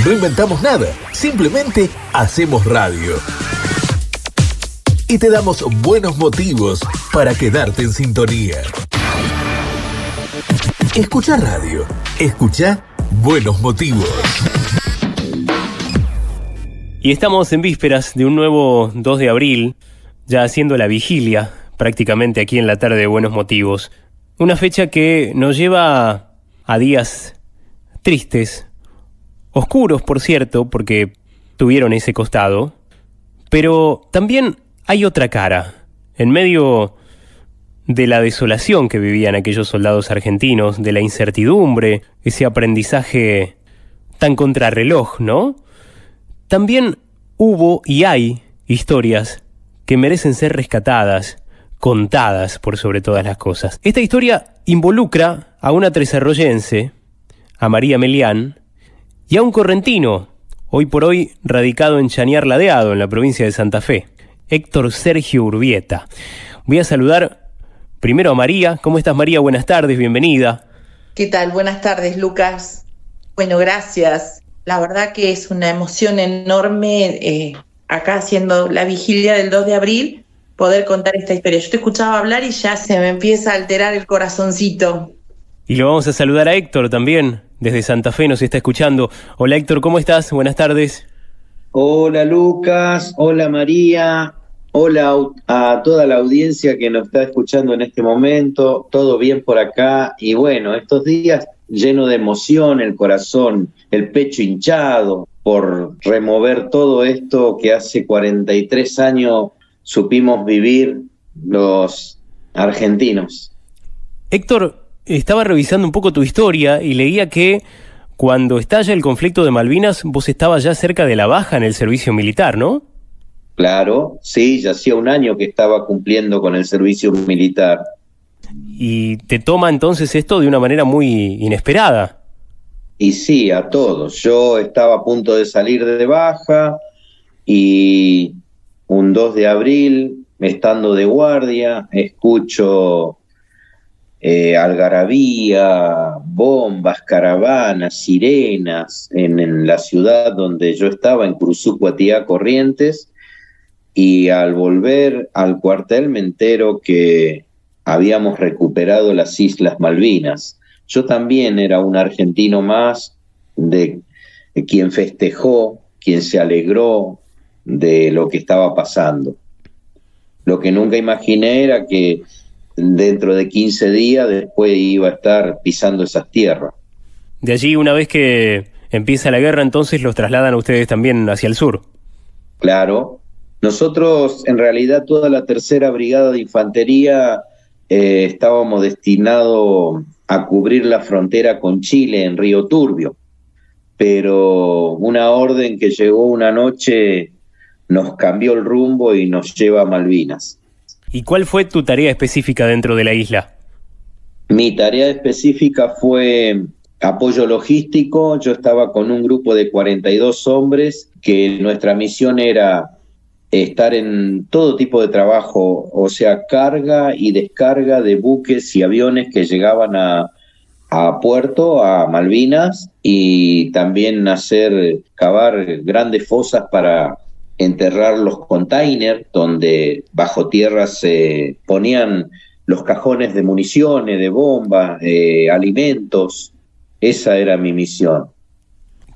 No inventamos nada, simplemente hacemos radio. Y te damos buenos motivos para quedarte en sintonía. Escucha radio, escucha Buenos Motivos. Y estamos en vísperas de un nuevo 2 de abril, ya haciendo la vigilia, prácticamente aquí en la tarde de Buenos Motivos. Una fecha que nos lleva a días tristes, oscuros por cierto, porque tuvieron ese costado, pero también hay otra cara, en medio de la desolación que vivían aquellos soldados argentinos, de la incertidumbre, ese aprendizaje tan contrarreloj, ¿no? También hubo y hay historias que merecen ser rescatadas, contadas por sobre todas las cosas. Esta historia involucra a una tresarroyense, a María Melián, y a un correntino, hoy por hoy radicado en Chañar Ladeado, en la provincia de Santa Fe, Héctor Sergio Urbieta. Voy a saludar primero a María. ¿Cómo estás, María? Buenas tardes, bienvenida. ¿Qué tal? Buenas tardes, Lucas. Bueno, gracias. La verdad que es una emoción enorme acá haciendo la vigilia del 2 de abril, poder contar esta historia. Yo te escuchaba hablar y ya se me empieza a alterar el corazoncito. Y lo vamos a saludar a Héctor también, desde Santa Fe nos está escuchando. Hola Héctor, ¿cómo estás? Buenas tardes. Hola Lucas, hola María, hola a toda la audiencia que nos está escuchando en este momento. Todo bien por acá y bueno, estos días lleno de emoción, el corazón, el pecho hinchado por remover todo esto que hace 43 años supimos vivir los argentinos. Héctor, estaba revisando un poco tu historia y leía que cuando estalla el conflicto de Malvinas vos estabas ya cerca de la baja en el servicio militar, ¿no? Claro, sí, ya hacía un año que estaba cumpliendo con el servicio militar. Y te toma entonces esto de una manera muy inesperada. Y sí, a todos. Yo estaba a punto de salir de baja y un 2 de abril, estando de guardia, escucho algarabía, bombas, caravanas, sirenas en la ciudad donde yo estaba, en Curuzú, Guatiá, Corrientes, y al volver al cuartel me entero que habíamos recuperado las Islas Malvinas. Yo también era un argentino más de quien festejó, quien se alegró de lo que estaba pasando. Lo que nunca imaginé era que dentro de 15 días después iba a estar pisando esas tierras. De allí, una vez que empieza la guerra, entonces los trasladan a ustedes también hacia el sur. Claro. Nosotros, en realidad, toda la tercera brigada de infantería estábamos destinados a cubrir la frontera con Chile en Río Turbio, pero una orden que llegó una noche nos cambió el rumbo y nos lleva a Malvinas. ¿Y cuál fue tu tarea específica dentro de la isla? Mi tarea específica fue apoyo logístico. Yo estaba con un grupo de 42 hombres que nuestra misión era estar en todo tipo de trabajo, o sea, carga y descarga de buques y aviones que llegaban a puerto, a Malvinas, y también cavar grandes fosas para enterrar los containers, donde bajo tierra se ponían los cajones de municiones, de bombas, alimentos. Esa era mi misión.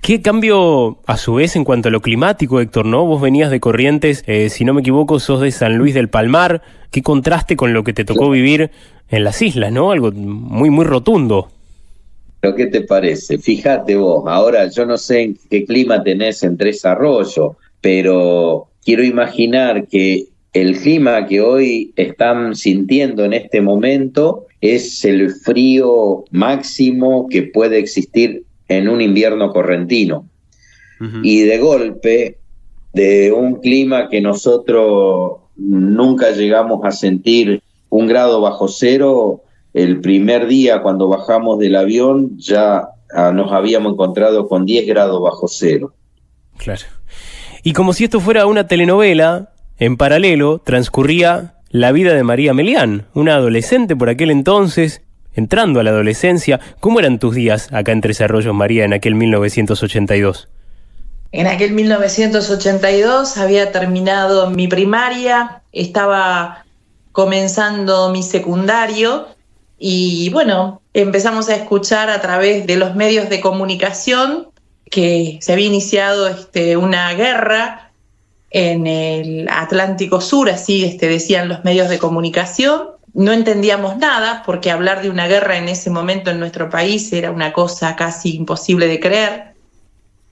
¿Qué cambio, a su vez, en cuanto a lo climático, Héctor, ¿no? Vos venías de Corrientes, si no me equivoco, sos de San Luis del Palmar. ¿Qué contraste con lo que te tocó vivir en las islas, ¿no? Algo muy, muy rotundo. ¿Pero qué te parece? Fíjate vos, ahora yo no sé en qué clima tenés en Tres Arroyos, pero quiero imaginar que el clima que hoy están sintiendo en este momento es el frío máximo que puede existir en un invierno correntino. Uh-huh. Y de golpe, de un clima que nosotros nunca llegamos a sentir 1 grado bajo cero, el primer día cuando bajamos del avión ya nos habíamos encontrado con 10 grados bajo cero. Claro. Y como si esto fuera una telenovela, en paralelo transcurría la vida de María Melián, una adolescente por aquel entonces, entrando a la adolescencia. ¿Cómo eran tus días acá en Tres Arroyos, María, en aquel 1982? En aquel 1982 había terminado mi primaria, estaba comenzando mi secundario y bueno, empezamos a escuchar a través de los medios de comunicación que se había iniciado una guerra en el Atlántico Sur, así decían los medios de comunicación. No entendíamos nada porque hablar de una guerra en ese momento en nuestro país era una cosa casi imposible de creer.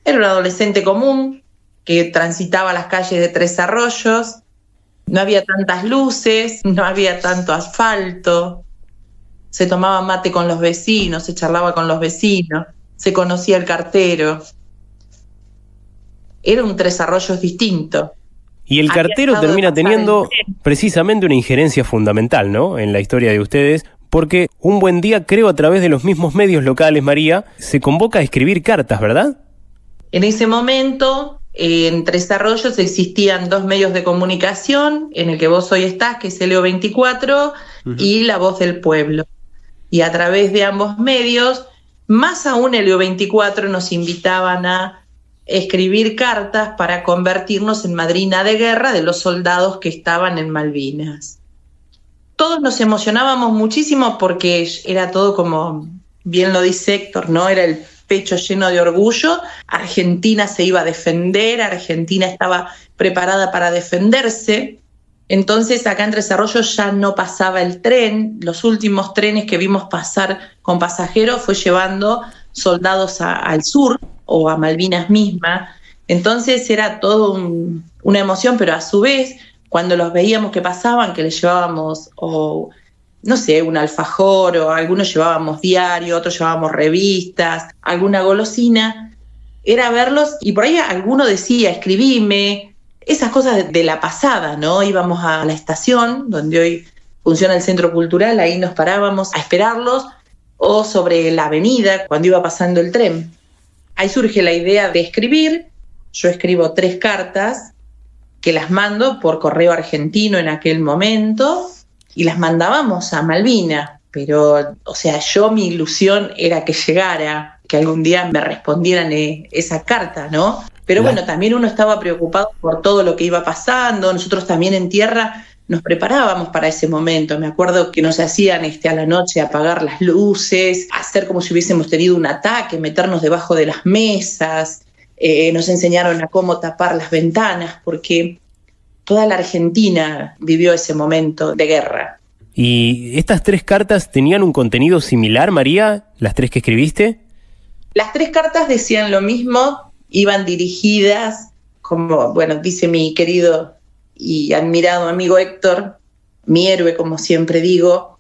Era un adolescente común que transitaba las calles de Tres Arroyos, no había tantas luces, no había tanto asfalto, se tomaba mate con los vecinos, se charlaba con los vecinos, se conocía el cartero. Era un Tres Arroyos distinto. Y el cartero termina teniendo precisamente una injerencia fundamental, ¿no?, en la historia de ustedes, porque un buen día, creo a través de los mismos medios locales, María, se convoca a escribir cartas, ¿verdad? En ese momento, en Tres Arroyos existían 2 medios de comunicación, en el que vos hoy estás, que es Helio 24, y La Voz del Pueblo. Y a través de ambos medios, más aún Helio 24, nos invitaban a escribir cartas para convertirnos en madrina de guerra de los soldados que estaban en Malvinas. Todos nos emocionábamos muchísimo porque era todo, como bien lo dice Héctor, ¿no? Era el pecho lleno de orgullo. Argentina se iba a defender, Argentina estaba preparada para defenderse. Entonces acá en Tres Arroyos ya no pasaba el tren. Los últimos trenes que vimos pasar con pasajeros fue llevando soldados al sur o a Malvinas misma. Entonces era todo una emoción, pero a su vez, cuando los veíamos que pasaban, que les llevábamos, o no sé, un alfajor, o algunos llevábamos diario, otros llevábamos revistas, alguna golosina, era verlos, y por ahí alguno decía, escribime, esas cosas de la pasada, ¿no? Íbamos a la estación, donde hoy funciona el Centro Cultural, ahí nos parábamos a esperarlos, o sobre la avenida, cuando iba pasando el tren. Ahí surge la idea de escribir. Yo escribo 3 cartas que las mando por correo argentino en aquel momento y las mandábamos a Malvinas. Pero, o sea, mi ilusión era que llegara, que algún día me respondieran esa carta, ¿no? Pero bueno, también uno estaba preocupado por todo lo que iba pasando. Nosotros también en tierra nos preparábamos para ese momento. Me acuerdo que nos hacían a la noche apagar las luces, hacer como si hubiésemos tenido un ataque, meternos debajo de las mesas. Nos enseñaron a cómo tapar las ventanas, porque toda la Argentina vivió ese momento de guerra. ¿Y estas 3 cartas tenían un contenido similar, María, las 3 que escribiste? Las 3 cartas decían lo mismo, iban dirigidas, como, bueno, dice mi querido y admirado amigo Héctor, mi héroe, como siempre digo.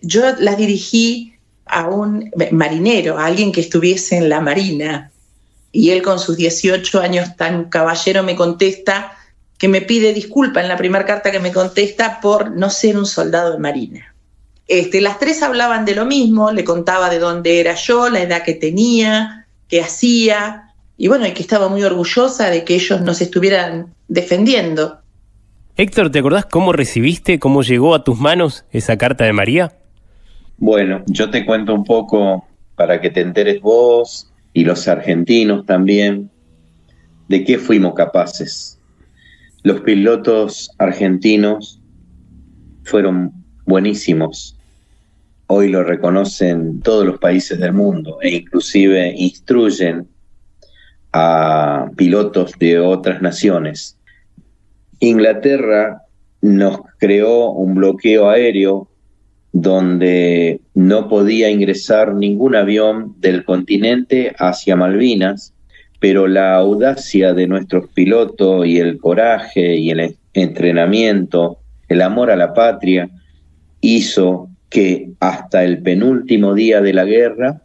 Yo las dirigí a un marinero, a alguien que estuviese en la marina, y él con sus 18 años tan caballero me contesta que me pide disculpa en la primera carta que me contesta por no ser un soldado de marina. Las 3 hablaban de lo mismo, le contaba de dónde era yo, la edad que tenía, qué hacía, y bueno, y que estaba muy orgullosa de que ellos nos estuvieran defendiendo. Héctor, ¿te acordás cómo recibiste, cómo llegó a tus manos esa carta de María? Bueno, yo te cuento un poco para que te enteres vos y los argentinos también de qué fuimos capaces. Los pilotos argentinos fueron buenísimos. Hoy lo reconocen todos los países del mundo e inclusive instruyen a pilotos de otras naciones. Inglaterra nos creó un bloqueo aéreo donde no podía ingresar ningún avión del continente hacia Malvinas, pero la audacia de nuestros pilotos y el coraje y el entrenamiento, el amor a la patria, hizo que hasta el penúltimo día de la guerra,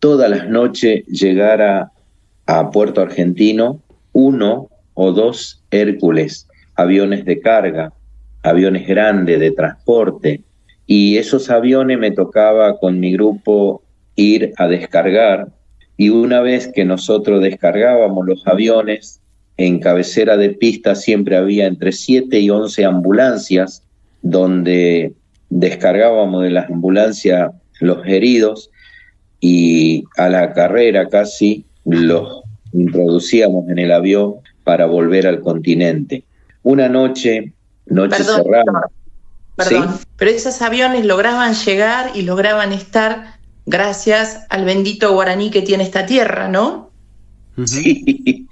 todas las noches llegara a Puerto Argentino 1 o 2 Hércules, aviones de carga, aviones grandes de transporte, y esos aviones me tocaba con mi grupo ir a descargar, y una vez que nosotros descargábamos los aviones, en cabecera de pista siempre había entre 7 y 11 ambulancias, donde descargábamos de las ambulancias los heridos, y a la carrera casi los introducíamos en el avión para volver al continente. Una noche cerrada. Perdón, ¿Sí? pero esos aviones lograban llegar y lograban estar gracias al bendito guaraní que tiene esta tierra, ¿no? Sí,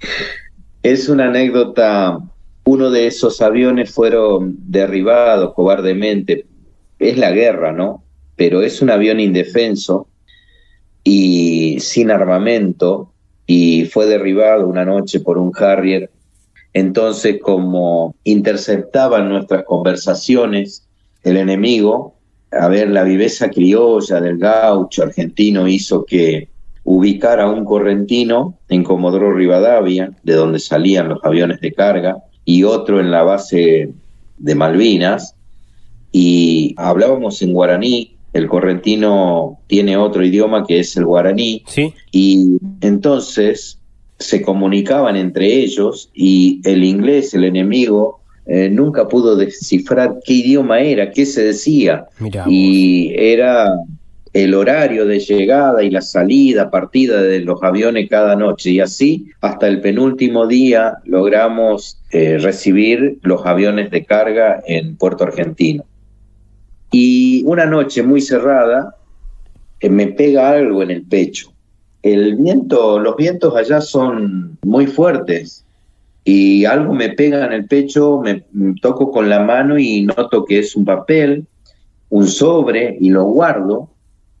es una anécdota. Uno de esos aviones fueron derribados cobardemente. Es la guerra, ¿no? Pero es un avión indefenso y sin armamento, y fue derribado una noche por un Harrier. Entonces, como interceptaban nuestras conversaciones, el enemigo, a ver, la viveza criolla del gaucho argentino hizo que ubicara a un correntino en Comodoro Rivadavia, de donde salían los aviones de carga, y otro en la base de Malvinas, y hablábamos en guaraní. El correntino tiene otro idioma que es el guaraní, Sí. y entonces se comunicaban entre ellos, y el inglés, el enemigo, nunca pudo descifrar qué idioma era, qué se decía. Mirá Y era el horario de llegada y la salida, partida de los aviones cada noche, y así hasta el penúltimo día logramos recibir los aviones de carga en Puerto Argentino. Y una noche muy cerrada, me pega algo en el pecho. Los vientos allá son muy fuertes, y algo me pega en el pecho, me toco con la mano y noto que es un papel, un sobre, y lo guardo.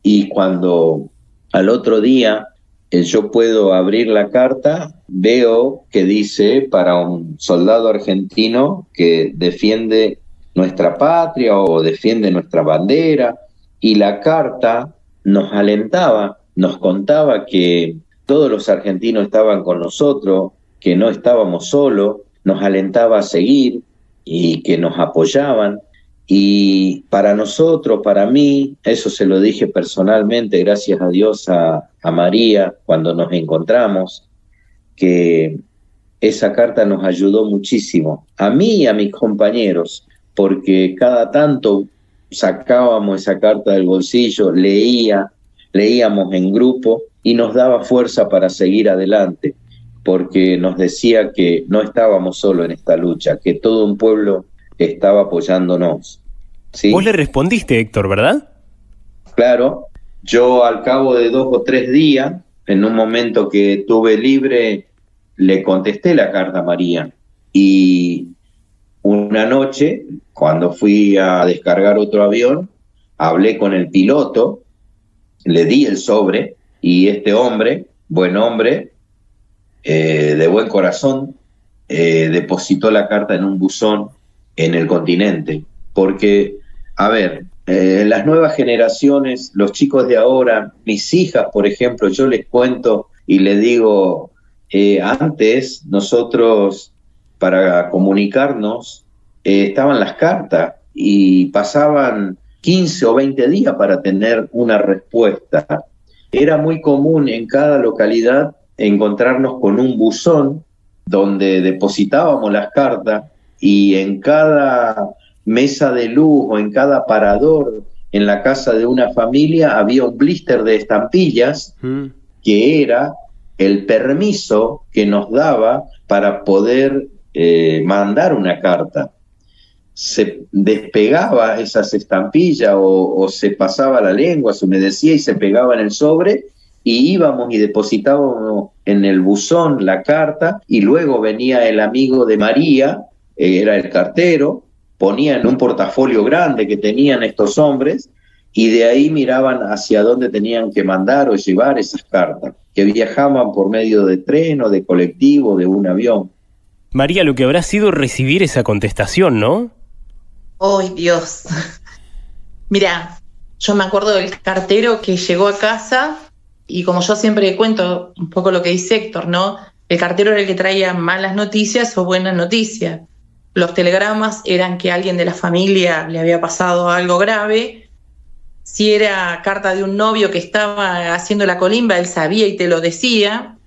Y cuando al otro día yo puedo abrir la carta, veo que dice para un soldado argentino que defiende nuestra patria o defiende nuestra bandera, y la carta nos alentaba, nos contaba que todos los argentinos estaban con nosotros, que no estábamos solos, nos alentaba a seguir y que nos apoyaban. Y para nosotros, para mí, eso se lo dije personalmente, gracias a Dios, a María, cuando nos encontramos, que esa carta nos ayudó muchísimo, a mí y a mis compañeros, porque cada tanto sacábamos esa carta del bolsillo, leíamos en grupo y nos daba fuerza para seguir adelante, porque nos decía que no estábamos solos en esta lucha, que todo un pueblo estaba apoyándonos. ¿Sí? Vos le respondiste, Héctor, ¿verdad? Claro, yo al cabo de 2 o 3 días, en un momento que tuve libre, le contesté la carta a María. Y una noche, cuando fui a descargar otro avión, hablé con el piloto, le di el sobre, y este hombre, buen hombre, de buen corazón, depositó la carta en un buzón en el continente. Porque, a ver, las nuevas generaciones, los chicos de ahora, mis hijas, por ejemplo, yo les cuento y les digo, antes nosotros para comunicarnos estaban las cartas y pasaban 15 o 20 días para tener una respuesta. Era muy común en cada localidad encontrarnos con un buzón donde depositábamos las cartas, y en cada mesa de luz o en cada parador en la casa de una familia había un blister de estampillas que era el permiso que nos daba para poder mandar una carta. Se despegaba esas estampillas o se pasaba la lengua, se humedecía y se pegaba en el sobre, y íbamos y depositábamos en el buzón la carta, y luego venía el amigo de María, era el cartero, ponía en un portafolio grande que tenían estos hombres, y de ahí miraban hacia dónde tenían que mandar o llevar esas cartas, que viajaban por medio de tren o de colectivo, de un avión. María, lo que habrá sido recibir esa contestación, ¿no? ¡Ay, Dios! Mira, yo me acuerdo del cartero que llegó a casa, y como yo siempre cuento un poco lo que dice Héctor, ¿no? El cartero era el que traía malas noticias o buenas noticias. Los telegramas eran que a alguien de la familia le había pasado algo grave. Si era carta de un novio que estaba haciendo la colimba, él sabía y te lo decía.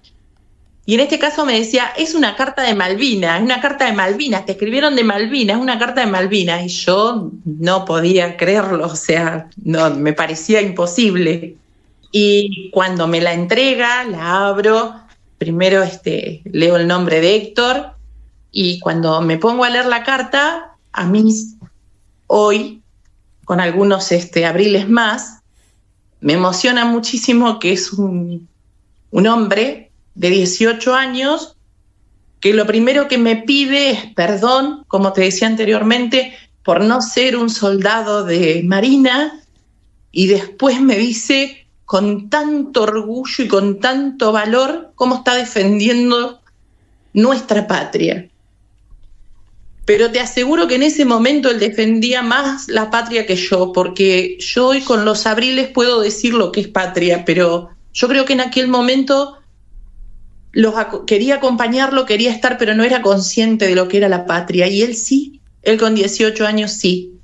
Y en este caso me decía, es una carta de Malvinas, es una carta de Malvinas, te escribieron de Malvinas, es una carta de Malvinas. Y yo no podía creerlo, o sea, no, me parecía imposible. Y cuando me la entrega, la abro, primero leo el nombre de Héctor, y cuando me pongo a leer la carta, a mí hoy, con algunos abriles más, me emociona muchísimo que es un hombre de 18 años que lo primero que me pide es perdón, como te decía anteriormente, por no ser un soldado de Marina, y después me dice con tanto orgullo y con tanto valor cómo está defendiendo nuestra patria. Pero te aseguro que en ese momento él defendía más la patria que yo, porque yo hoy con los abriles puedo decir lo que es patria, pero yo creo que en aquel momento quería acompañarlo, quería estar, pero no era consciente de lo que era la patria. Y él sí, él con 18 años sí.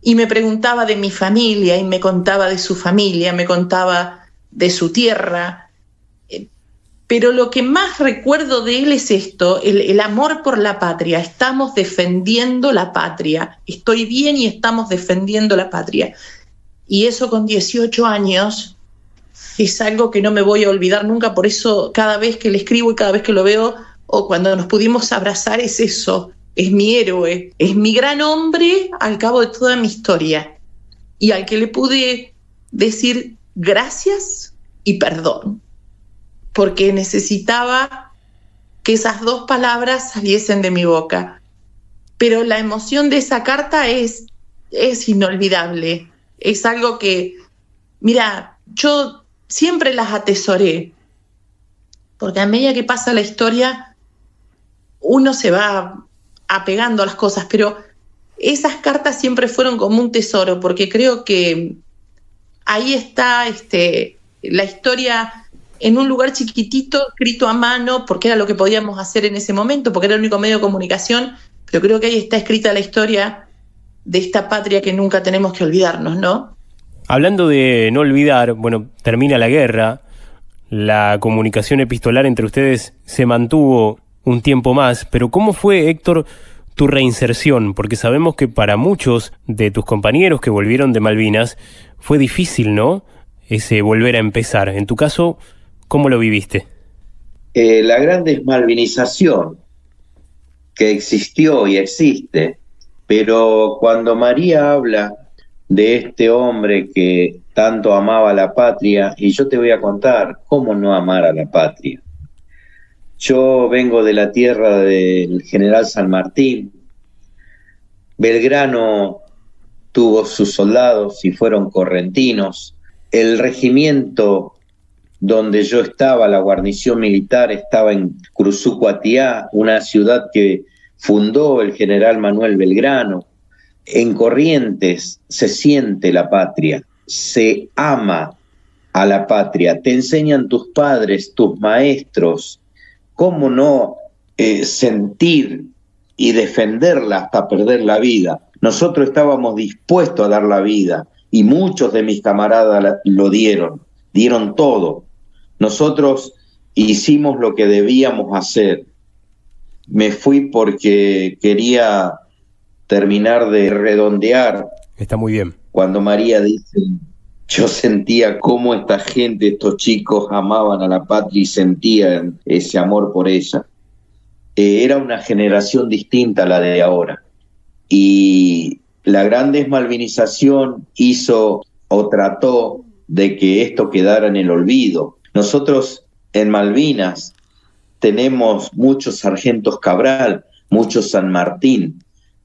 Y me preguntaba de mi familia, y me contaba de su familia, me contaba de su tierra. Pero lo que más recuerdo de él es esto, el amor por la patria. Estamos defendiendo la patria. Estoy bien y estamos defendiendo la patria. Y eso con 18 años es algo que no me voy a olvidar nunca. Por eso cada vez que le escribo y cada vez que lo veo, o cuando nos pudimos abrazar, es eso. Es mi héroe, es mi gran hombre al cabo de toda mi historia. Y al que le pude decir gracias y perdón. Porque necesitaba que esas dos palabras saliesen de mi boca. Pero la emoción de esa carta es inolvidable. Es algo que, mira, yo siempre las atesoré. Porque a medida que pasa la historia, uno se va apegando a las cosas. Pero esas cartas siempre fueron como un tesoro, porque creo que ahí está la historia en un lugar chiquitito, escrito a mano, porque era lo que podíamos hacer en ese momento, porque era el único medio de comunicación, pero creo que ahí está escrita la historia de esta patria que nunca tenemos que olvidarnos, ¿no? Hablando de no olvidar, bueno, termina la guerra, la comunicación epistolar entre ustedes se mantuvo un tiempo más, pero ¿cómo fue, Héctor, tu reinserción? Porque sabemos que para muchos de tus compañeros que volvieron de Malvinas fue difícil, ¿no? Ese volver a empezar. En tu caso, ¿cómo lo viviste? La gran desmalvinización que existió y existe, pero cuando María habla de este hombre que tanto amaba la patria, y yo te voy a contar cómo no amar a la patria. Yo vengo de la tierra del general San Martín. Belgrano tuvo sus soldados y fueron correntinos. El regimiento donde yo estaba, la guarnición militar, estaba en Cruzú-Cuatiá, una ciudad que fundó el general Manuel Belgrano. En Corrientes se siente la patria, se ama a la patria, te enseñan tus padres, tus maestros, cómo no sentir y defenderla hasta perder la vida. Nosotros estábamos dispuestos a dar la vida y muchos de mis camaradas lo dieron todo. Nosotros hicimos lo que debíamos hacer. Me fui porque quería terminar de redondear. Está muy bien. Cuando María dice, yo sentía cómo esta gente, estos chicos amaban a la patria y sentían ese amor por ella. Era una generación distinta a la de ahora. Y la gran desmalvinización hizo o trató de que esto quedara en el olvido. Nosotros en Malvinas tenemos muchos sargentos Cabral, muchos San Martín,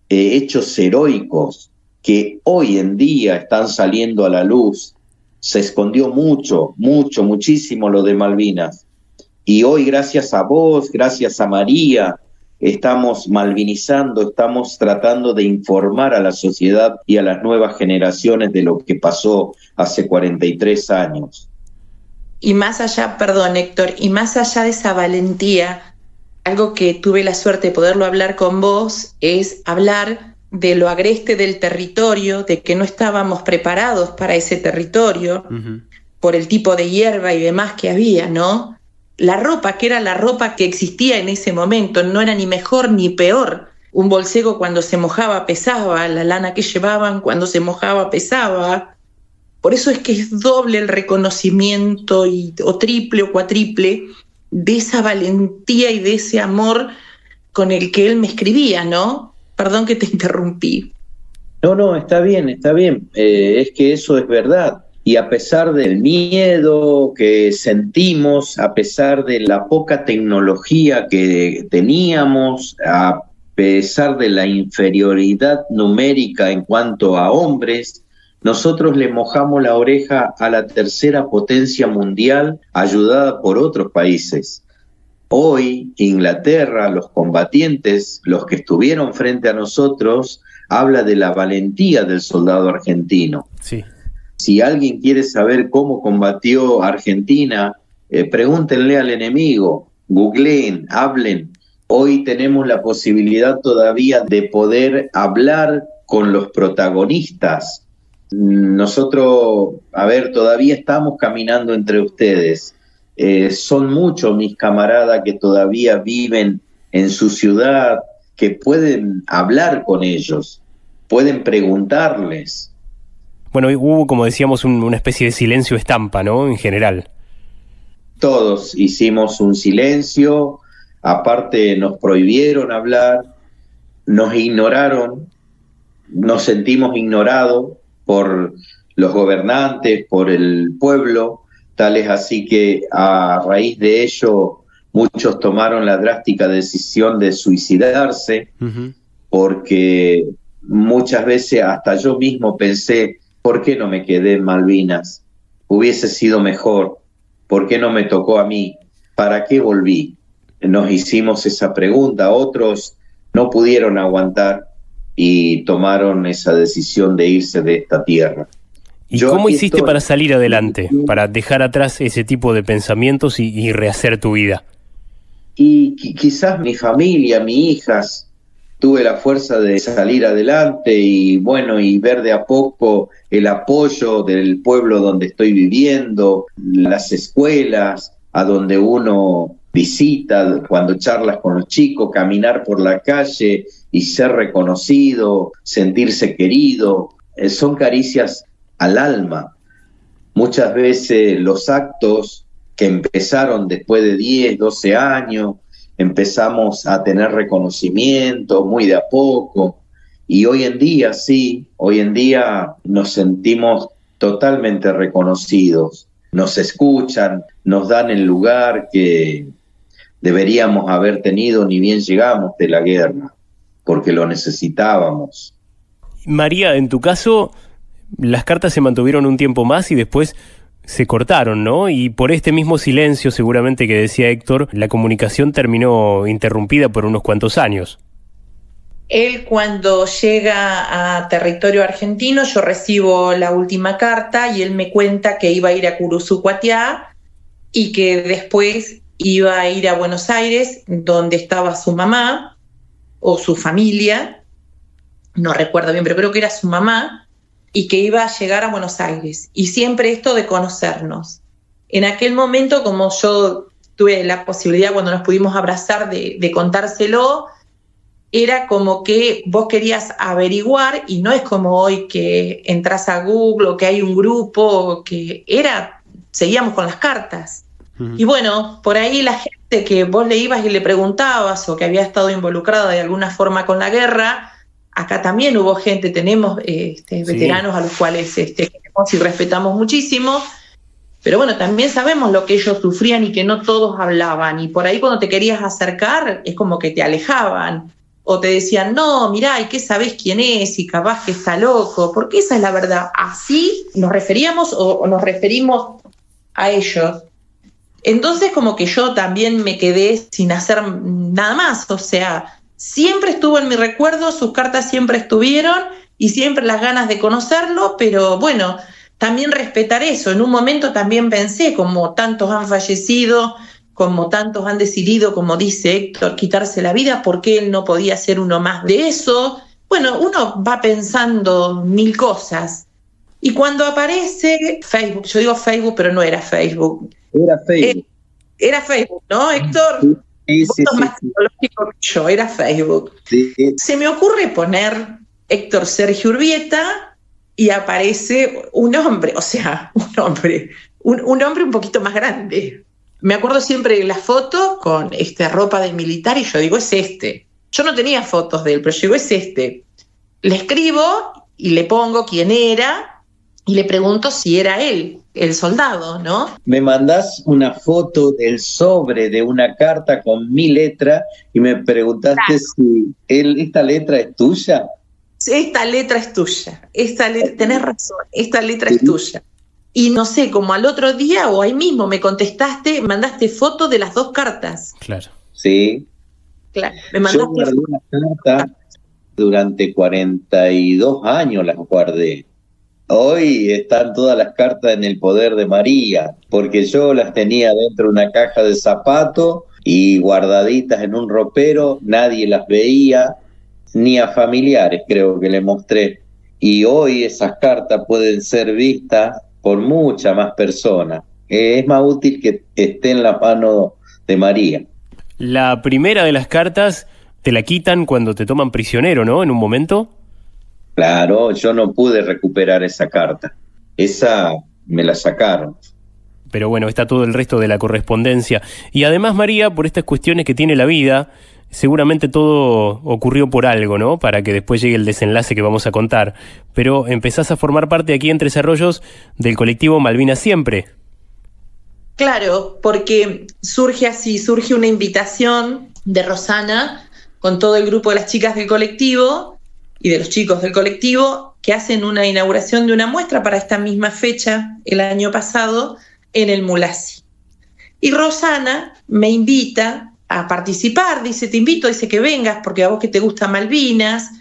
hechos heroicos que hoy en día están saliendo a la luz. Se escondió muchísimo lo de Malvinas. Y hoy, gracias a vos, gracias a María, estamos malvinizando, estamos tratando de informar a la sociedad y a las nuevas generaciones de lo que pasó hace 43 años. Y más allá, perdón Héctor, y más allá de esa valentía, algo que tuve la suerte de poderlo hablar con vos es hablar de lo agreste del territorio, de que no estábamos preparados para ese territorio, por el tipo de hierba y demás que había, ¿no? La ropa, que era la ropa que existía en ese momento, no era ni mejor ni peor. Un bolsego cuando se mojaba pesaba, la lana que llevaban cuando se mojaba pesaba. Por eso es que es doble el reconocimiento, o triple o cuatriple, de esa valentía y de ese amor con el que él me escribía, ¿no? Perdón que te interrumpí. No, está bien, es que eso es verdad. Y a pesar del miedo que sentimos, a pesar de la poca tecnología que teníamos, a pesar de la inferioridad numérica en cuanto a hombres, nosotros le mojamos la oreja a la tercera potencia mundial ayudada por otros países. Hoy, Inglaterra, los combatientes, los que estuvieron frente a nosotros, habla de la valentía del soldado argentino. Sí. Si alguien quiere saber cómo combatió Argentina, pregúntenle al enemigo, googleen, hablen. Hoy tenemos la posibilidad todavía de poder hablar con los protagonistas. Nosotros, todavía estamos caminando entre ustedes. Son muchos mis camaradas que todavía viven en su ciudad, que pueden hablar con ellos, pueden preguntarles. Bueno, hubo, como decíamos, una especie de silencio estampa, ¿no? En general. Todos hicimos un silencio, aparte nos prohibieron hablar, nos ignoraron, nos sentimos ignorados por los gobernantes, por el pueblo, tal es así que a raíz de ello muchos tomaron la drástica decisión de suicidarse, porque muchas veces hasta yo mismo pensé, ¿por qué no me quedé en Malvinas? Hubiese sido mejor. ¿Por qué no me tocó a mí? ¿Para qué volví? Nos hicimos esa pregunta. Otros no pudieron aguantar y tomaron esa decisión de irse de esta tierra. ¿Y cómo hiciste para salir adelante? Para dejar atrás ese tipo de pensamientos y rehacer tu vida. Y quizás mi familia, mis hijas, tuve la fuerza de salir adelante y ver de a poco el apoyo del pueblo donde estoy viviendo, las escuelas a donde uno visita, cuando charlas con los chicos, caminar por la calle y ser reconocido, sentirse querido, son caricias al alma. Muchas veces los actos que empezaron después de 10, 12 años, empezamos a tener reconocimiento muy de a poco, y hoy en día nos sentimos totalmente reconocidos, nos escuchan, nos dan el lugar que deberíamos haber tenido ni bien llegamos de la guerra, porque lo necesitábamos. María, en tu caso, las cartas se mantuvieron un tiempo más y después se cortaron, ¿no? Y por este mismo silencio, seguramente que decía Héctor, la comunicación terminó interrumpida por unos cuantos años. Él, cuando llega a territorio argentino, yo recibo la última carta y él me cuenta que iba a ir a Curuzucuatiá y que después iba a ir a Buenos Aires, donde estaba su mamá o su familia, no recuerdo bien, pero creo que era su mamá, y que iba a llegar a Buenos Aires. Y siempre esto de conocernos. En aquel momento, como yo tuve la posibilidad cuando nos pudimos abrazar de contárselo, era como que vos querías averiguar, y no es como hoy que entras a Google o que hay un grupo, seguíamos con las cartas. Y bueno, por ahí la gente que vos le ibas y le preguntabas o que había estado involucrada de alguna forma con la guerra, acá también hubo gente, tenemos veteranos a los cuales queremos y respetamos muchísimo, pero bueno, también sabemos lo que ellos sufrían y que no todos hablaban, y por ahí cuando te querías acercar es como que te alejaban, o te decían, no, mirá, ¿y qué sabés quién es? Y capaz que está loco, porque esa es la verdad. Así nos referíamos o nos referimos a ellos. Entonces como que yo también me quedé sin hacer nada más, o sea, siempre estuvo en mi recuerdo, sus cartas siempre estuvieron y siempre las ganas de conocerlo, pero bueno, también respetar eso. En un momento también pensé, como tantos han fallecido, como tantos han decidido, como dice Héctor, quitarse la vida, ¿por qué él no podía ser uno más de eso? Bueno, uno va pensando mil cosas. Y cuando aparece Facebook, yo digo Facebook, pero no era Facebook. Era Facebook. Era Facebook, ¿no, Héctor? Sí, Vos sos más tecnológico que yo, era Facebook. Sí. Se me ocurre poner Héctor Sergio Urbieta y aparece un hombre, o sea, un hombre un poquito más grande. Me acuerdo siempre de la foto con ropa de militar y yo digo, es este. Yo no tenía fotos de él, pero yo digo, es este. Le escribo y le pongo quién era y le pregunto si era él, el soldado, ¿no? Me mandás una foto del sobre de una carta con mi letra y me preguntaste si esta letra es tuya. Esta letra es tuya, tenés razón, esta letra es tuya. Y no sé, como al otro día o ahí mismo me contestaste, mandaste foto de las dos cartas. Claro. Sí. Claro, me mandaste. Yo guardé una carta durante 42 años, las guardé. Hoy están todas las cartas en el poder de María, porque yo las tenía dentro de una caja de zapatos y guardaditas en un ropero, nadie las veía, ni a familiares creo que le mostré. Y hoy esas cartas pueden ser vistas por muchas más personas. Es más útil que esté en la mano de María. La primera de las cartas te la quitan cuando te toman prisionero, ¿no? En un momento. Claro, yo no pude recuperar esa carta. Esa me la sacaron. Pero bueno, está todo el resto de la correspondencia. Y además, María, por estas cuestiones que tiene la vida, seguramente todo ocurrió por algo, ¿no? Para que después llegue el desenlace que vamos a contar. Pero empezás a formar parte aquí en Tres Arroyos del colectivo Malvinas Siempre. Claro, porque surge una invitación de Rosana con todo el grupo de las chicas del colectivo y de los chicos del colectivo que hacen una inauguración de una muestra para esta misma fecha el año pasado en el Mulasi. Y Rosana me invita a participar, dice, te invito, dice que vengas porque a vos que te gusta Malvinas.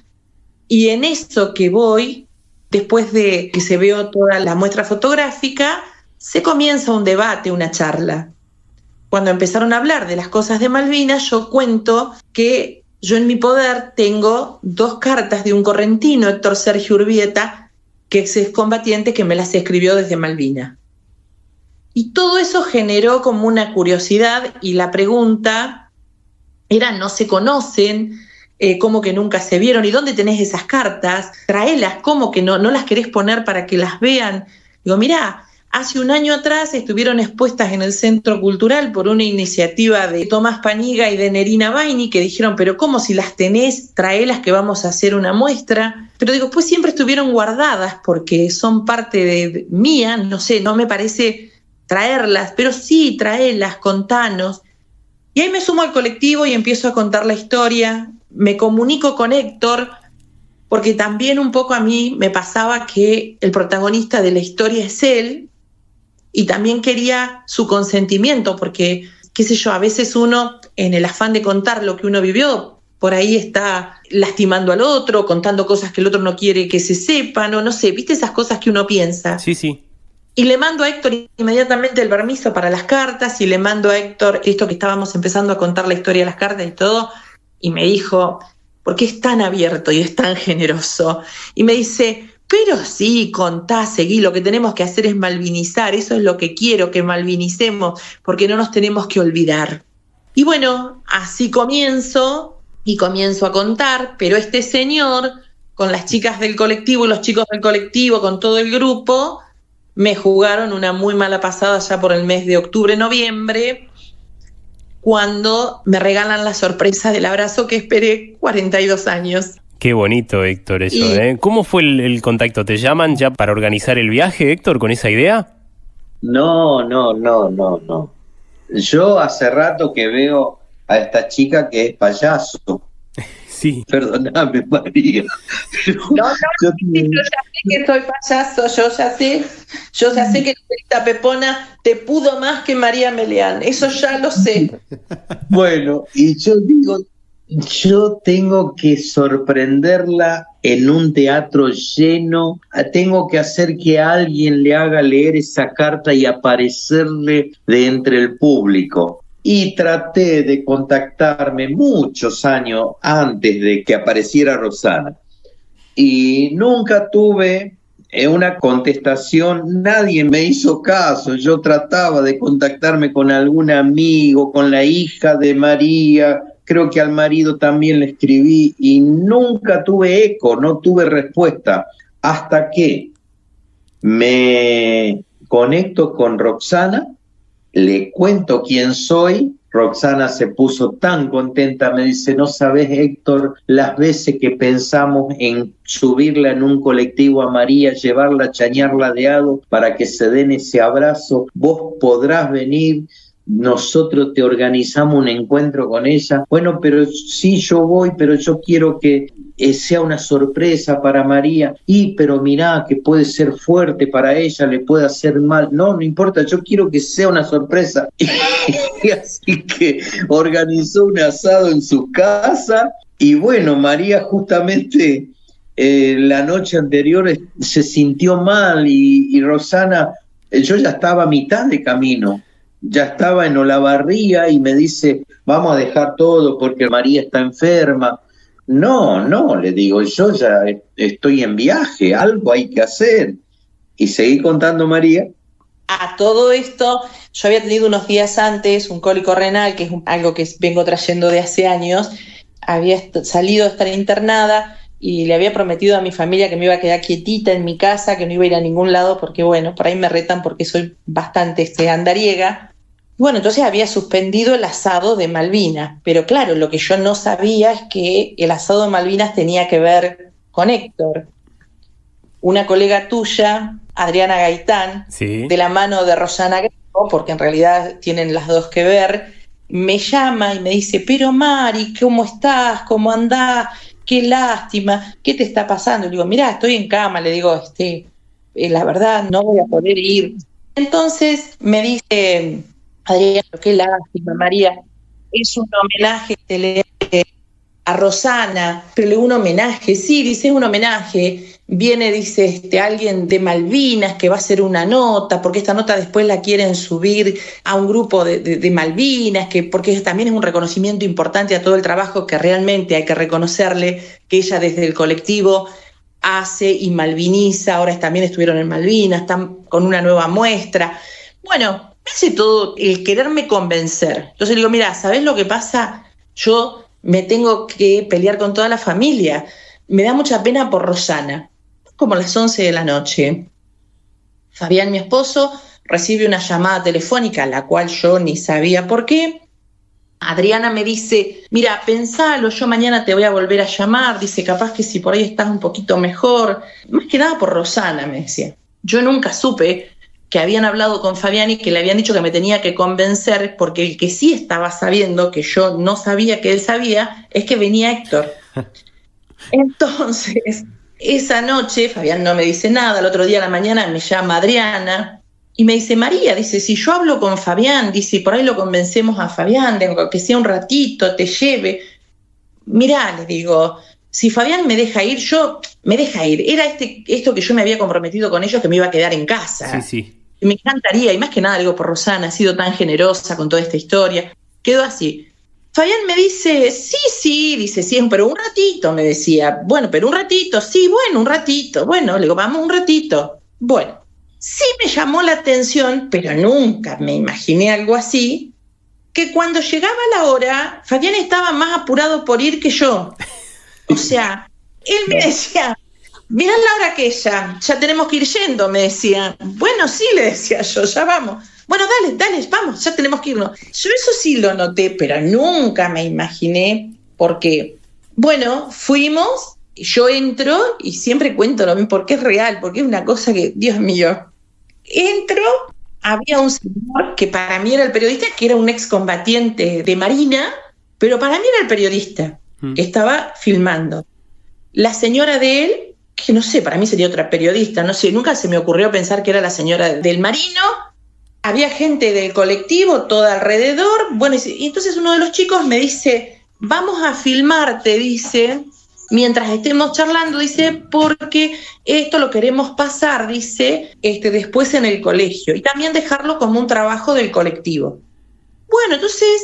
Y en eso que voy, después de que se veo toda la muestra fotográfica, se comienza un debate, una charla. Cuando empezaron a hablar de las cosas de Malvinas, yo cuento que yo en mi poder tengo 2 cartas de un correntino, Héctor Sergio Urbieta, que es excombatiente, que me las escribió desde Malvinas. Y todo eso generó como una curiosidad y la pregunta era, ¿no se conocen? ¿Cómo que nunca se vieron? ¿Y dónde tenés esas cartas? Traelas, ¿cómo que no las querés poner para que las vean? Digo, mirá, hace un año atrás estuvieron expuestas en el Centro Cultural por una iniciativa de Tomás Paniga y de Nerina Baini, que dijeron, pero ¿cómo si las tenés? Traelas que vamos a hacer una muestra. Pero digo, pues siempre estuvieron guardadas porque son parte de mía, no sé, no me parece traerlas, pero sí, traelas, contanos. Y ahí me sumo al colectivo y empiezo a contar la historia, me comunico con Héctor, porque también un poco a mí me pasaba que el protagonista de la historia es él, y también quería su consentimiento, porque, qué sé yo, a veces uno, en el afán de contar lo que uno vivió, por ahí está lastimando al otro, contando cosas que el otro no quiere que se sepan, o no sé, ¿viste esas cosas que uno piensa? Sí, sí. Y le mando a Héctor inmediatamente el permiso para las cartas, y le mando a Héctor esto que estábamos empezando a contar la historia de las cartas y todo, y me dijo, ¿por qué es tan abierto y es tan generoso? Y me dice, pero sí, contá, seguí, lo que tenemos que hacer es malvinizar, eso es lo que quiero, que malvinicemos, porque no nos tenemos que olvidar. Y bueno, así comienzo a contar, pero este señor, con las chicas del colectivo y los chicos del colectivo, con todo el grupo, me jugaron una muy mala pasada ya por el mes de octubre, noviembre, cuando me regalan la sorpresa del abrazo que esperé 42 años. Qué bonito, Héctor, eso, ¿eh? ¿Cómo fue el contacto? ¿Te llaman ya para organizar el viaje, Héctor, con esa idea? No. Yo hace rato que veo a esta chica que es payaso. Sí. Perdóname, María. No, yo ya sé que soy payaso, yo ya sé que esta Pepona te pudo más que María Meleán, eso ya lo sé. Bueno, y yo digo, yo tengo que sorprenderla en un teatro lleno, tengo que hacer que alguien le haga leer esa carta y aparecerle de entre el público. Y traté de contactarme muchos años antes de que apareciera Rosana. Y nunca tuve una contestación, nadie me hizo caso. Yo trataba de contactarme con algún amigo, con la hija de María, creo que al marido también le escribí y nunca tuve eco, no tuve respuesta. Hasta que me conecto con Roxana le cuento quién soy. Roxana se puso tan contenta, me dice, no sabés, Héctor, las veces que pensamos en subirla en un colectivo a María, llevarla, chañarla de hado para que se den ese abrazo, vos podrás venir, nosotros te organizamos un encuentro con ella. Bueno, pero sí, yo voy, pero yo quiero que sea una sorpresa para María. Pero mirá, que puede ser fuerte para ella, le puede hacer mal. No importa, yo quiero que sea una sorpresa. Y así que organizó un asado en su casa. Y bueno, María justamente la noche anterior se sintió mal y Rosana, yo ya estaba a mitad de camino. Ya estaba en Olavarría y me dice, vamos a dejar todo porque María está enferma. No, le digo, yo ya estoy en viaje, algo hay que hacer. Y seguí contando, María. A todo esto, yo había tenido unos días antes un cólico renal, que es algo que vengo trayendo de hace años. Había salido a estar internada y le había prometido a mi familia que me iba a quedar quietita en mi casa, que no iba a ir a ningún lado porque, bueno, por ahí me retan porque soy bastante andariega. Bueno, entonces había suspendido el asado de Malvinas, pero claro, lo que yo no sabía es que el asado de Malvinas tenía que ver con Héctor. Una colega tuya, Adriana Gaitán, sí, de la mano de Rosana Greco, porque en realidad tienen las dos que ver, me llama y me dice, pero Mari, ¿cómo estás? ¿Cómo andás? Qué lástima, ¿qué te está pasando? Le digo, mirá, estoy en cama, le digo, la verdad no voy a poder ir. Entonces me dice, Adriana, qué lástima, María, es un homenaje que le a Rosana, pero le un homenaje, sí, dice, es un homenaje, viene, dice, alguien de Malvinas que va a hacer una nota, porque esta nota después la quieren subir a un grupo de Malvinas, porque también es un reconocimiento importante a todo el trabajo que realmente hay que reconocerle, que ella desde el colectivo hace y malviniza, ahora también estuvieron en Malvinas, están con una nueva muestra. Bueno, me hace todo el quererme convencer. Entonces le digo, mira, ¿sabés lo que pasa? Yo me tengo que pelear con toda la familia. Me da mucha pena por Rosana. Como a las 11 de la noche, Fabián, mi esposo, recibe una llamada telefónica, la cual yo ni sabía por qué. Adriana me dice, mira, pensalo, yo mañana te voy a volver a llamar. Dice, capaz que si por ahí estás un poquito mejor. Más que nada por Rosana, me decía. Yo nunca supe que habían hablado con Fabián y que le habían dicho que me tenía que convencer, porque el que sí estaba sabiendo, que yo no sabía que él sabía, es que venía Héctor. Entonces, esa noche, Fabián no me dice nada, el otro día a la mañana me llama Adriana y me dice, María, dice, si yo hablo con Fabián, dice, por ahí lo convencemos a Fabián, que sea un ratito, te lleve. Mirá, le digo, si Fabián me deja ir, me deja ir. Era esto que yo me había comprometido con ellos, que me iba a quedar en casa. Sí. Me encantaría, y más que nada, digo, por Rosana, ha sido tan generosa con toda esta historia. Quedó así. Fabián me dice, sí, dice, sí, pero un ratito, me decía. Bueno, pero un ratito, sí, bueno, un ratito. Bueno, le digo, vamos un ratito. Bueno, sí me llamó la atención, pero nunca me imaginé algo así, que cuando llegaba la hora, Fabián estaba más apurado por ir que yo. O sea, él me decía, mirá la hora que ya tenemos que ir yendo, me decía. Bueno, sí, le decía yo, ya vamos. Bueno, dale, vamos, ya tenemos que irnos. Yo eso sí lo noté, pero nunca me imaginé, porque, bueno, fuimos, yo entro y siempre cuento lo mismo, porque es real, porque es una cosa que, Dios mío, entro, había un señor que para mí era el periodista, que era un excombatiente de Marina, pero para mí era el periodista que estaba filmando. La señora de él, que no sé, para mí sería otra periodista, no sé, nunca se me ocurrió pensar que era la señora del Marino. Había gente del colectivo todo alrededor. Bueno, y entonces uno de los chicos me dice, vamos a filmarte, dice, mientras estemos charlando, dice, porque esto lo queremos pasar, dice, después en el colegio, y también dejarlo como un trabajo del colectivo. Bueno, entonces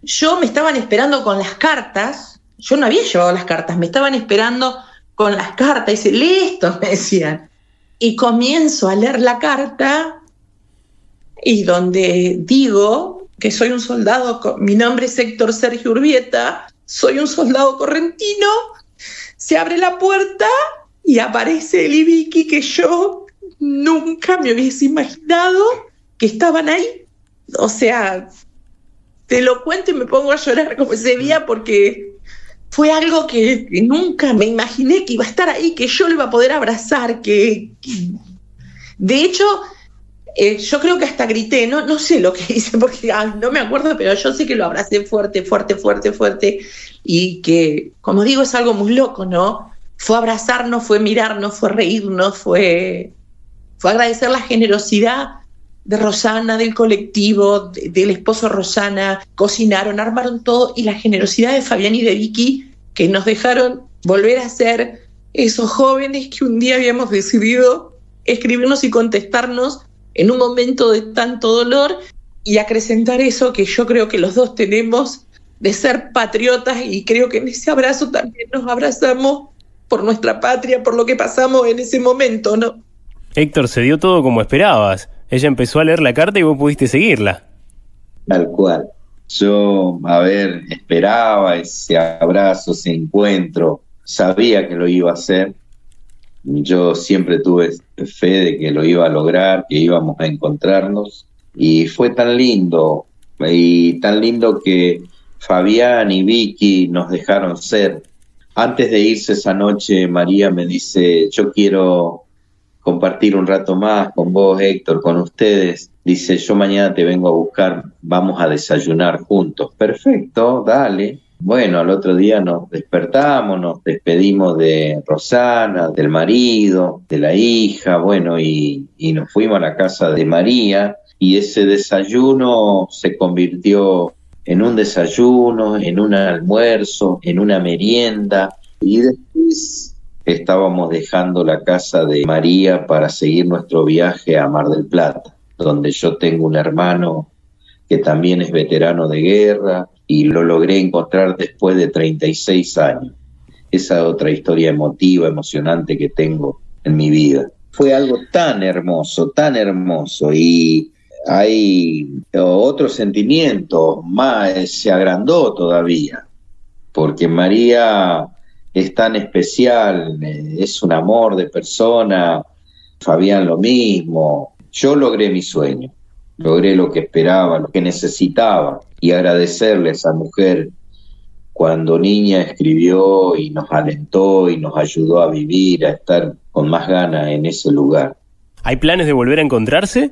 yo me estaban esperando con las cartas, yo no había llevado las cartas, me estaban esperando con las cartas, dice, lee esto, me decían. Y comienzo a leer la carta, y donde digo que soy un soldado, mi nombre es Héctor Sergio Urbieta, soy un soldado correntino, se abre la puerta y aparece el y Vicky, que yo nunca me hubiese imaginado que estaban ahí. o sea, te lo cuento y me pongo a llorar como ese día porque fue algo que nunca me imaginé que iba a estar ahí, que yo lo iba a poder abrazar, que de hecho, yo creo que hasta grité, no sé lo que hice porque no me acuerdo, pero yo sé que lo abracé fuerte, y que, como digo, es algo muy loco, ¿no? Fue abrazarnos, fue mirarnos, fue reírnos, fue agradecer la generosidad de Rosana, del colectivo, del esposo de Rosana. Cocinaron, armaron todo, y la generosidad de Fabián y de Vicky, que nos dejaron volver a ser esos jóvenes que un día habíamos decidido escribirnos y contestarnos en un momento de tanto dolor, y acrecentar eso que yo creo que los dos tenemos de ser patriotas, y creo que en ese abrazo también nos abrazamos por nuestra patria, por lo que pasamos en ese momento, ¿no? Héctor, se dio todo como esperabas. Ella empezó a leer la carta y vos pudiste seguirla. Tal cual. Yo, esperaba ese abrazo, ese encuentro, sabía que lo iba a hacer. Yo siempre tuve fe de que lo iba a lograr, que íbamos a encontrarnos, y fue tan lindo que Fabián y Vicky nos dejaron ser. Antes de irse esa noche, María me dice: yo quiero compartir un rato más con vos, Héctor, con ustedes. Dice: yo mañana te vengo a buscar, vamos a desayunar juntos. Perfecto, dale. Bueno, al otro día nos despertamos, nos despedimos de Rosana, del marido, de la hija, bueno, y nos fuimos a la casa de María, y ese desayuno se convirtió en un desayuno, en un almuerzo, en una merienda, y después estábamos dejando la casa de María para seguir nuestro viaje a Mar del Plata, donde yo tengo un hermano que también es veterano de guerra, y lo logré encontrar después de 36 años. Esa otra historia emocionante que tengo en mi vida. Fue algo tan hermoso, y hay otro sentimiento más, se agrandó todavía, porque María es tan especial, es un amor de persona, Fabián lo mismo. Yo logré mi sueño, logré lo que esperaba, lo que necesitaba, y agradecerle a esa mujer cuando niña escribió y nos alentó y nos ayudó a vivir, a estar con más ganas en ese lugar. ¿Hay planes de volver a encontrarse?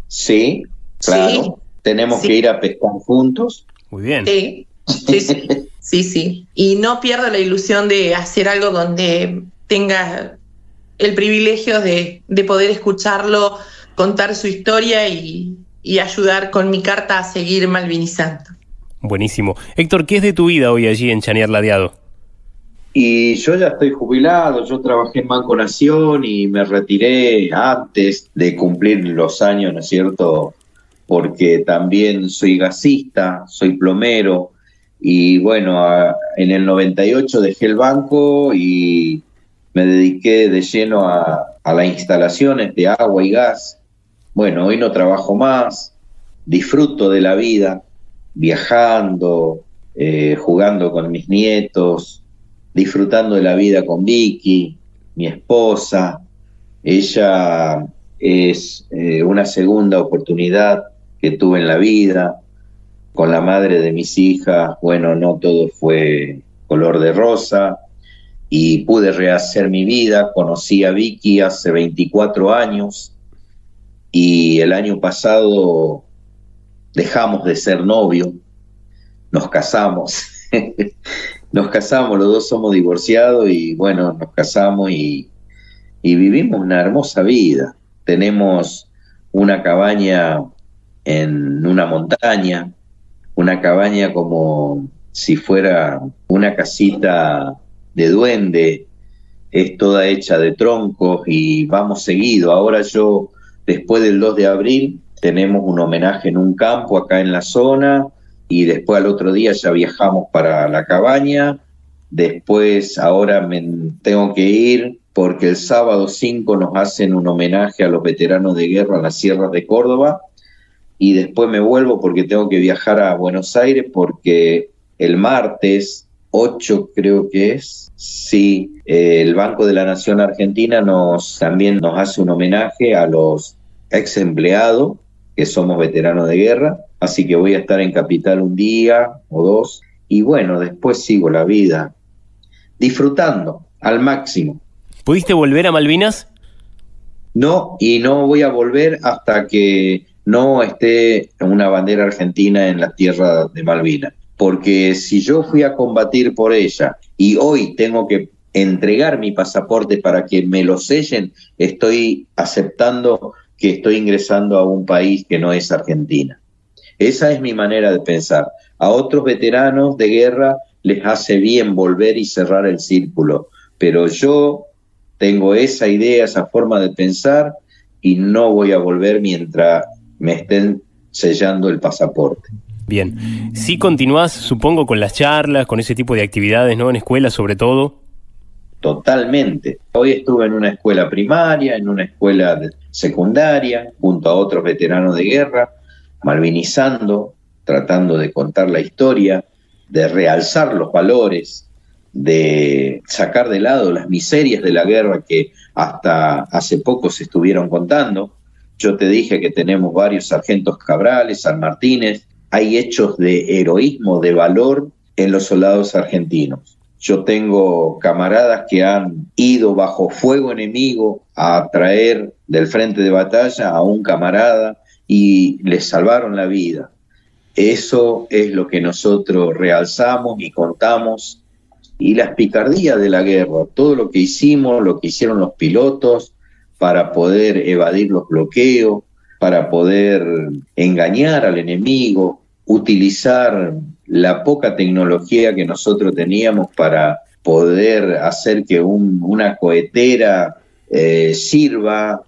Sí, claro. Sí. Tenemos que ir a pescar juntos. Muy bien. Sí. Y no pierdo la ilusión de hacer algo donde tenga el privilegio de poder escucharlo, contar su historia y ayudar con mi carta a seguir malvinizando. Buenísimo. Héctor, ¿qué es de tu vida hoy allí en Chaniar Ladeado? Y yo ya estoy jubilado, yo trabajé en Banco Nación y me retiré antes de cumplir los años, ¿no es cierto? Porque también soy gasista, soy plomero, y bueno, en el 98 dejé el banco y me dediqué de lleno a las instalaciones de agua y gas. Bueno, hoy no trabajo más, disfruto de la vida, viajando, jugando con mis nietos, disfrutando de la vida con Vicky, mi esposa. Ella es una segunda oportunidad que tuve en la vida. Con la madre de mis hijas, bueno, no todo fue color de rosa, y pude rehacer mi vida. Conocí a Vicky hace 24 años, y el año pasado dejamos de ser novios, nos casamos. Nos casamos, los dos somos divorciados, y bueno, nos casamos y vivimos una hermosa vida. Tenemos una cabaña en una montaña, una cabaña como si fuera una casita de duende, es toda hecha de troncos, y vamos seguido. Ahora después del 2 de abril, tenemos un homenaje en un campo acá en la zona, y después al otro día ya viajamos para la cabaña. Después ahora tengo que ir porque el sábado 5 nos hacen un homenaje a los veteranos de guerra en las sierras de Córdoba, y después me vuelvo porque tengo que viajar a Buenos Aires, porque el martes 8 creo que es, sí, el Banco de la Nación Argentina también nos hace un homenaje a los ex empleados que somos veteranos de guerra, así que voy a estar en Capital un día o dos, y bueno, después sigo la vida disfrutando al máximo. ¿Pudiste volver a Malvinas? No, y no voy a volver hasta que no esté una bandera argentina en la tierra de Malvinas, porque si yo fui a combatir por ella y hoy tengo que entregar mi pasaporte para que me lo sellen, estoy aceptando que estoy ingresando a un país que no es Argentina. Esa es mi manera de pensar. A otros veteranos de guerra les hace bien volver y cerrar el círculo, pero yo tengo esa idea, esa forma de pensar, y no voy a volver mientras me estén sellando el pasaporte. Bien. Sí continuás, supongo, con las charlas, con ese tipo de actividades, ¿no? En escuela, sobre todo. Totalmente. Hoy estuve en una escuela primaria, en una escuela secundaria, junto a otros veteranos de guerra, malvinizando, tratando de contar la historia, de realzar los valores, de sacar de lado las miserias de la guerra que hasta hace poco se estuvieron contando. Yo te dije que tenemos varios sargentos Cabrales, San Martínez. Hay hechos de heroísmo, de valor en los soldados argentinos. Yo tengo camaradas que han ido bajo fuego enemigo a traer del frente de batalla a un camarada y les salvaron la vida. Eso es lo que nosotros realzamos y contamos. Y las picardías de la guerra, todo lo que hicimos, lo que hicieron los pilotos para poder evadir los bloqueos, para poder engañar al enemigo, utilizar la poca tecnología que nosotros teníamos para poder hacer que una cohetera sirva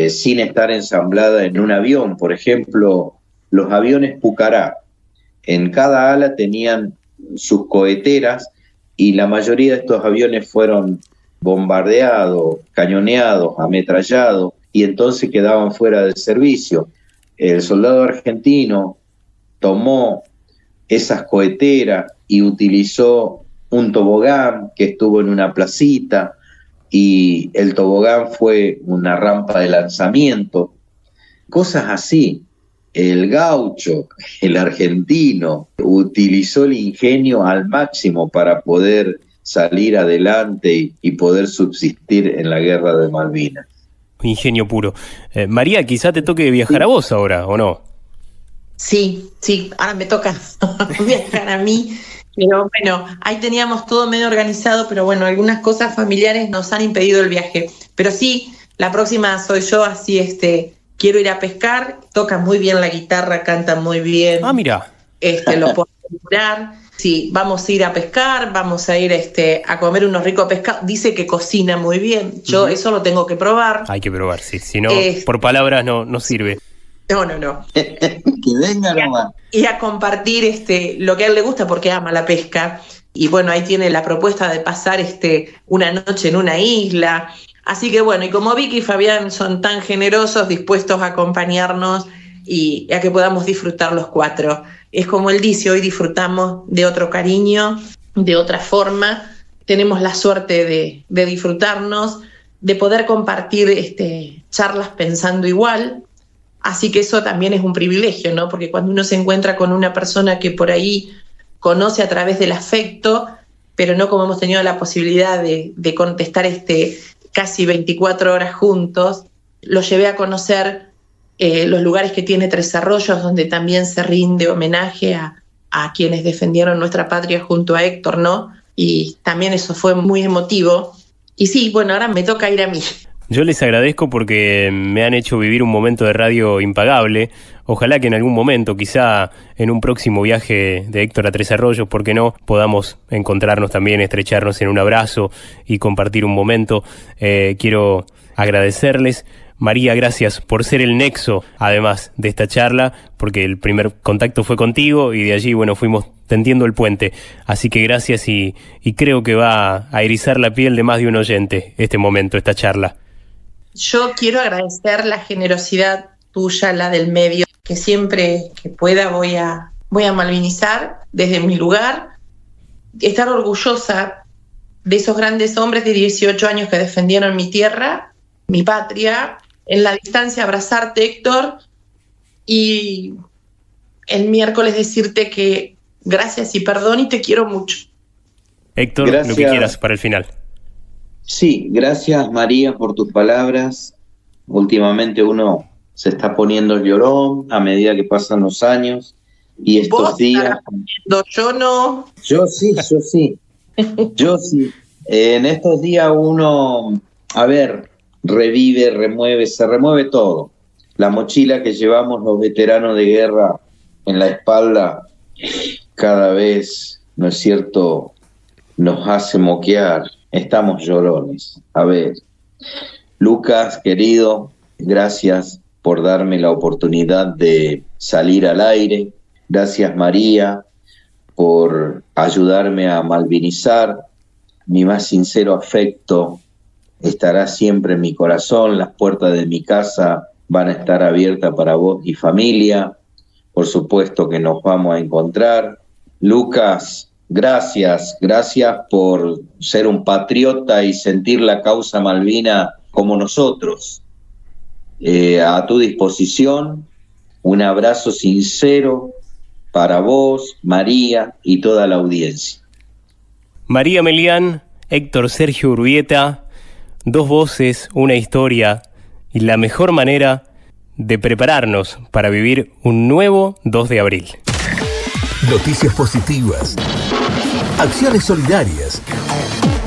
sin estar ensamblada en un avión. Por ejemplo, los aviones Pucará, en cada ala tenían sus coheteras, y la mayoría de estos aviones fueron bombardeados, cañoneados, ametrallados, y entonces quedaban fuera del servicio. El soldado argentino tomó esas coheteras y utilizó un tobogán que estuvo en una placita, y el tobogán fue una rampa de lanzamiento. Cosas así. El gaucho, el argentino, utilizó el ingenio al máximo para poder salir adelante y poder subsistir en la guerra de Malvinas. Ingenio puro. María, quizá te toque viajar a vos ahora, ¿o no? Sí, ahora me toca viajar a mí, pero bueno, ahí teníamos todo medio organizado, pero bueno, algunas cosas familiares nos han impedido el viaje. Pero sí, la próxima soy yo, así quiero ir a pescar, toca muy bien la guitarra, canta muy bien. Ah, mira. Lo puedo asegurar. Sí, vamos a ir a pescar, vamos a ir a comer unos ricos pescados. Dice que cocina muy bien. Yo eso lo tengo que probar. Hay que probar, sí. Si no, por palabras no sirve. No. Que venga nomás. Y a compartir lo que a él le gusta, porque ama la pesca. Y bueno, ahí tiene la propuesta de pasar una noche en una isla. Así que bueno, y como Vicky y Fabián son tan generosos, dispuestos a acompañarnos y a que podamos disfrutar los cuatro. Es como él dice, hoy disfrutamos de otro cariño, de otra forma. Tenemos la suerte de disfrutarnos, de poder compartir charlas pensando igual. Así que eso también es un privilegio, ¿no? Porque cuando uno se encuentra con una persona que por ahí conoce a través del afecto, pero no como hemos tenido la posibilidad de contestar casi 24 horas juntos, lo llevé a conocer los lugares que tiene Tres Arroyos, donde también se rinde homenaje a quienes defendieron nuestra patria junto a Héctor, ¿no? Y también eso fue muy emotivo. Y sí, bueno, ahora me toca ir a mí. Yo les agradezco porque me han hecho vivir un momento de radio impagable. Ojalá que en algún momento, quizá en un próximo viaje de Héctor a Tres Arroyos, ¿por qué no?, podamos encontrarnos también, estrecharnos en un abrazo y compartir un momento. Quiero agradecerles. María, gracias por ser el nexo, además de esta charla, porque el primer contacto fue contigo y de allí, bueno, fuimos tendiendo el puente. Así que gracias y creo que va a erizar la piel de más de un oyente este momento, esta charla. Yo quiero agradecer la generosidad tuya, la del medio, que siempre que pueda voy a malvinizar desde mi lugar, estar orgullosa de esos grandes hombres de 18 años que defendieron mi tierra, mi patria, en la distancia abrazarte, Héctor, y el miércoles decirte que gracias y perdón y te quiero mucho. Héctor, Gracias. lo que quieras para el final. Sí, gracias María por tus palabras. Últimamente uno se está poniendo llorón a medida que pasan los años y estos Vos días... estás aprendiendo, yo no. Yo sí. Yo sí. En estos días uno, revive, se remueve todo. La mochila que llevamos los veteranos de guerra en la espalda cada vez, ¿no es cierto?, nos hace moquear. Estamos llorones. Lucas, querido, gracias por darme la oportunidad de salir al aire. Gracias, María, por ayudarme a malvinizar. Mi más sincero afecto estará siempre en mi corazón. Las puertas de mi casa van a estar abiertas para vos y familia. Por supuesto que nos vamos a encontrar. Lucas, gracias por ser un patriota y sentir la causa Malvina como nosotros. A tu disposición, un abrazo sincero para vos, María y toda la audiencia. María Melián, Héctor Sergio Urbieta, dos voces, una historia y la mejor manera de prepararnos para vivir un nuevo 2 de abril. Noticias positivas, acciones solidarias,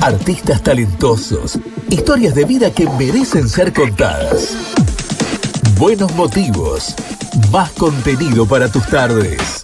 artistas talentosos, historias de vida que merecen ser contadas. Buenos motivos, más contenido para tus tardes.